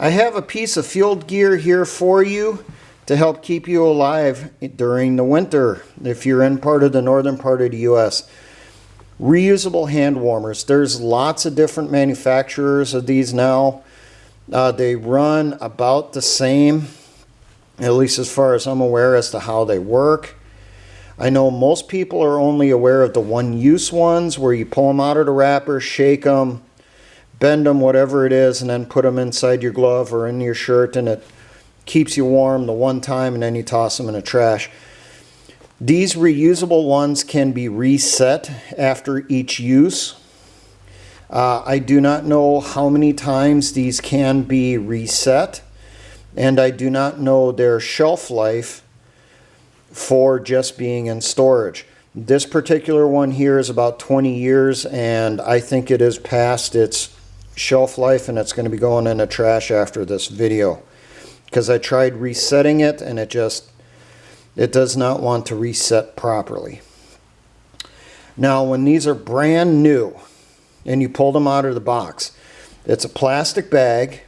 I have a piece of field gear here for you to help keep you alive during the winter if you're in part of the northern part of the US. Reusable hand warmers. There's lots of different manufacturers of these now. They run about the same, at least as far as I'm aware, as to how they work. I know most people are only aware of the one-use ones where you pull them out of the wrapper, shake them, bend them, whatever it is, and then put them inside your glove or in your shirt, and it keeps you warm the one time, and then you toss them in the trash. These reusable ones can be reset after each use. I do not know how many times these can be reset, and I do not know their shelf life for just being in storage. This particular one here is about 20 years, and I think it is past its shelf life, and it's going to be going in the trash after this video, because I tried resetting it and it does not want to reset properly. Now, when these are brand new and you pull them out of the box, it's a plastic bag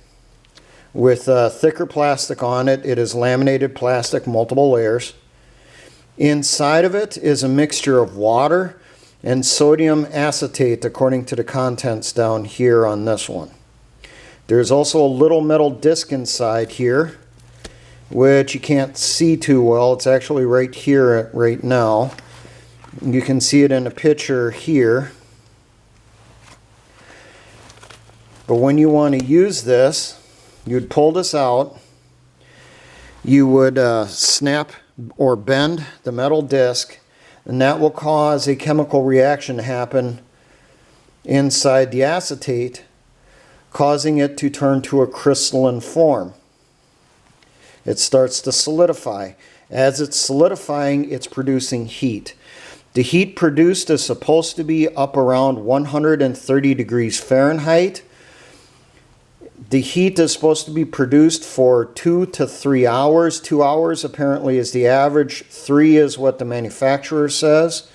with thicker plastic on it. It is laminated plastic, multiple layers. Inside of it is a mixture of water and sodium acetate, according to the contents down here on this one. There's also a little metal disc inside here, which you can't see too well. It's actually right here right now. You can see it in the picture here. But when you want to use this, you'd pull this out. You would snap or bend the metal disc, and that will cause a chemical reaction to happen inside the acetate, causing it to turn to a crystalline form. It starts to solidify. As it's solidifying, it's producing heat. The heat produced is supposed to be up around 130 degrees Fahrenheit. The heat is supposed to be produced for 2 to 3 hours. 2 hours apparently is the average. 3 is what the manufacturer says.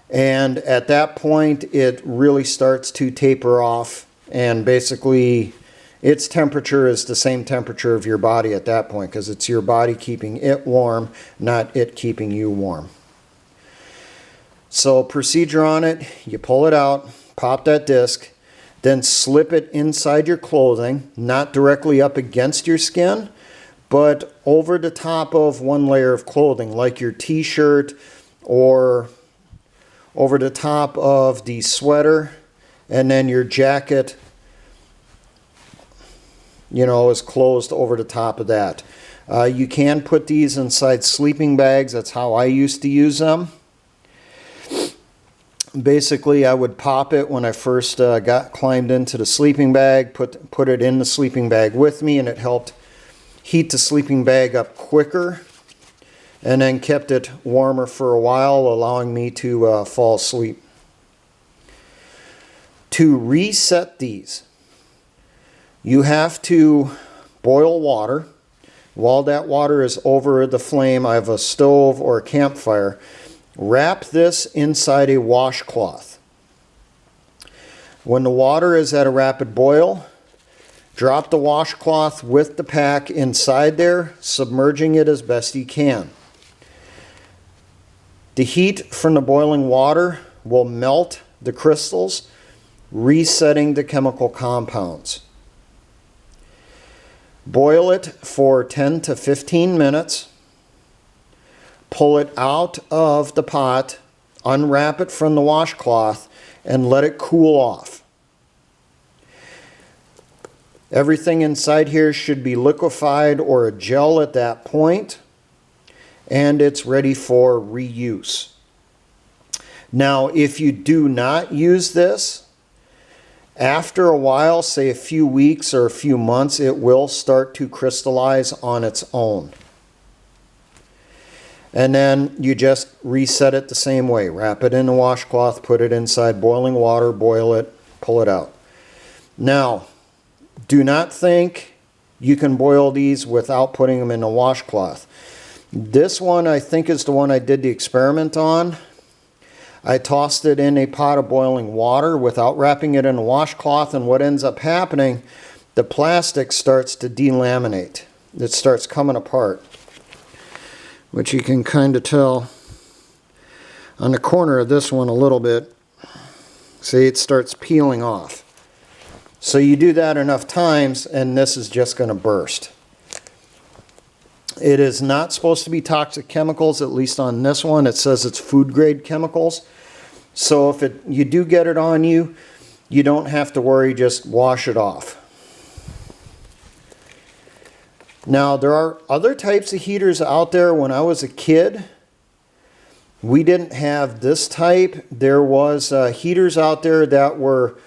And at that point, it really starts to taper off, and basically its temperature is the same temperature of your body at that point, because it's your body keeping it warm, not it keeping you warm. So procedure on it, you pull it out, pop that disc, then slip it inside your clothing, not directly up against your skin, but over the top of one layer of clothing, like your t-shirt, or over the top of the sweater, and then your jacket, is closed over the top of that. You can put these inside sleeping bags. That's how I used to use them. Basically, I would pop it when I first climbed into the sleeping bag, put it in the sleeping bag with me, and it helped heat the sleeping bag up quicker, and then kept it warmer for a while, allowing me to fall asleep. To reset these, you have to boil water. While that water is over the flame, I have a stove or a campfire. Wrap this inside a washcloth. When the water is at a rapid boil, drop the washcloth with the pack inside there, submerging it as best you can. The heat from the boiling water will melt the crystals, resetting the chemical compounds. Boil it for 10 to 15 minutes. Pull it out of the pot, unwrap it from the washcloth, and let it cool off. Everything inside here should be liquefied or a gel at that point, and it's ready for reuse. Now, if you do not use this, after a while, say a few weeks or a few months, it will start to crystallize on its own. And then you just reset it the same way. Wrap it in a washcloth, put it inside boiling water, boil it, pull it out. Now, do not think you can boil these without putting them in a washcloth. This one, I think, is the one I did the experiment on. I tossed it in a pot of boiling water without wrapping it in a washcloth, and what ends up happening the plastic starts to delaminate. It starts coming apart, which you can kind of tell on the corner of this one a little bit. See, it starts peeling off. So you do that enough times and this is just going to burst. It is not supposed to be toxic chemicals, at least on this one. It says it's food grade chemicals. So if you do get it on you, you don't have to worry, just wash it off. Now there are other types of heaters out there. When I was a kid, we didn't have this type. There was heaters out there that were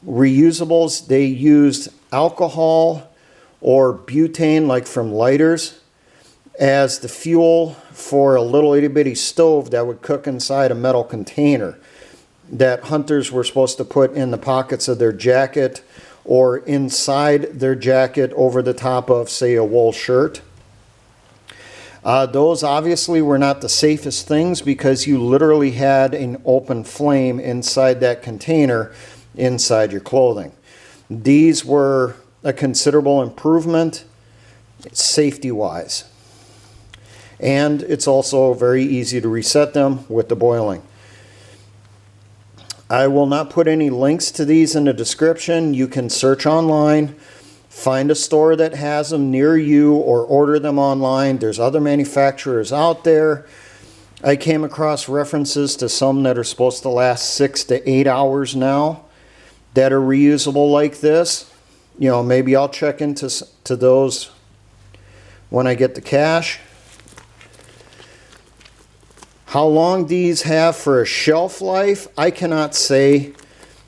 reusables. They used alcohol or butane, like from lighters, as the fuel for a little itty bitty stove that would cook inside a metal container that hunters were supposed to put in the pockets of their jacket or inside their jacket over the top of, say, a wool shirt. Those obviously were not the safest things because you literally had an open flame inside that container inside your clothing. These were a considerable improvement safety-wise. And it's also very easy to reset them with the boiling. I will not put any links to these in the description. You can search online, find a store that has them near you, or order them online. There's other manufacturers out there. I came across references to some that are supposed to last 6 to 8 hours now that are reusable like this. You know, maybe I'll check into those when I get the cash. How long these have for a shelf life, I cannot say.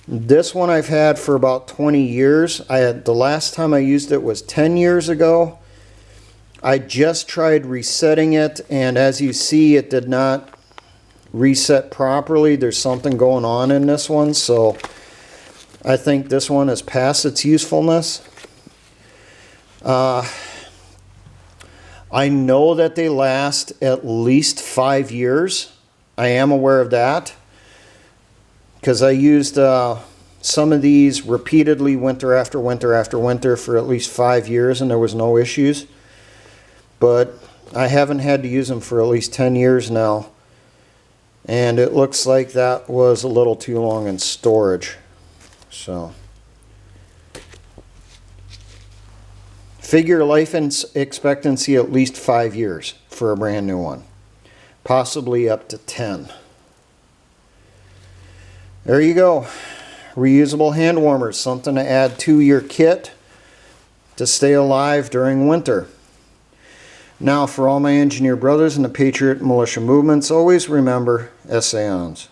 This one I've had for about 20 years. The last time I used it was 10 years ago. I just tried resetting it, and as you see, it did not reset properly. There's something going on in this one, so I think this one has passed its usefulness. I know that they last at least 5 years. I am aware of that because I used some of these repeatedly winter after winter after winter for at least 5 years and there was no issues. But I haven't had to use them for at least 10 years now. And it looks like that was a little too long in storage. So figure life expectancy at least 5 years for a brand new one. Possibly up to 10. There you go. Reusable hand warmers. Something to add to your kit to stay alive during winter. Now for all my engineer brothers and the Patriot Militia movements, always remember, essay ons.